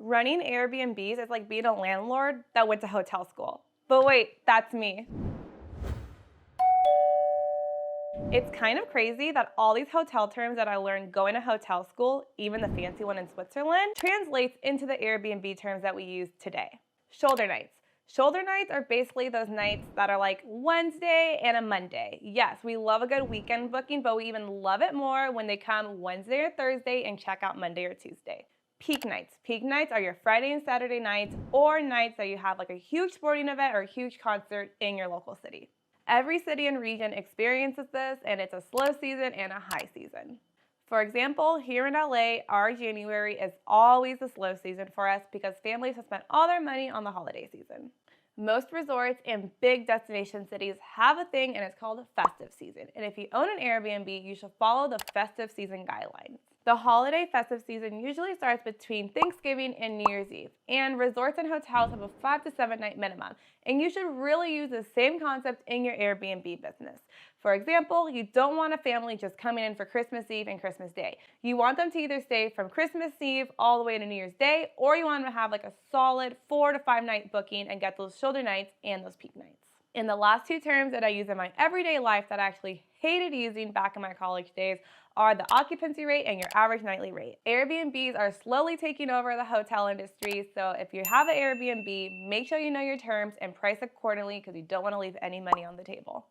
Running Airbnbs is like being a landlord that went to hotel school. But wait, that's me. It's kind of crazy that all these hotel terms that I learned going to hotel school, even the fancy one in Switzerland, translates into the Airbnb terms that we use today. Shoulder nights. Shoulder nights are basically those nights that are like Wednesday and a Monday. Yes, we love a good weekend booking, but we even love it more when they come Wednesday or Thursday and check out Monday or Tuesday. Peak nights. Peak nights are your Friday and Saturday nights, or nights that you have like a huge sporting event or a huge concert in your local city. Every city and region experiences this, and it's a slow season and a high season. For example, here in LA, our January is always the slow season for us because families have spent all their money on the holiday season. Most resorts and big destination cities have a thing, and it's called festive season. And if you own an Airbnb, you should follow the festive season guidelines. The holiday festive season usually starts between Thanksgiving and New Year's Eve, and resorts and hotels have a 5 to 7 night minimum, and you should really use the same concept in your Airbnb business. For example, you don't want a family just coming in for Christmas Eve and Christmas Day. You want them to either stay from Christmas Eve all the way to New Year's Day, or you want them to have like a solid 4 to 5 night booking and get those shoulder nights and those peak nights. And the last two terms that I use in my everyday life that I actually hated using back in my college days are the occupancy rate and your average nightly rate. Airbnbs are slowly taking over the hotel industry, so if you have an Airbnb, make sure you know your terms and price accordingly because you don't want to leave any money on the table.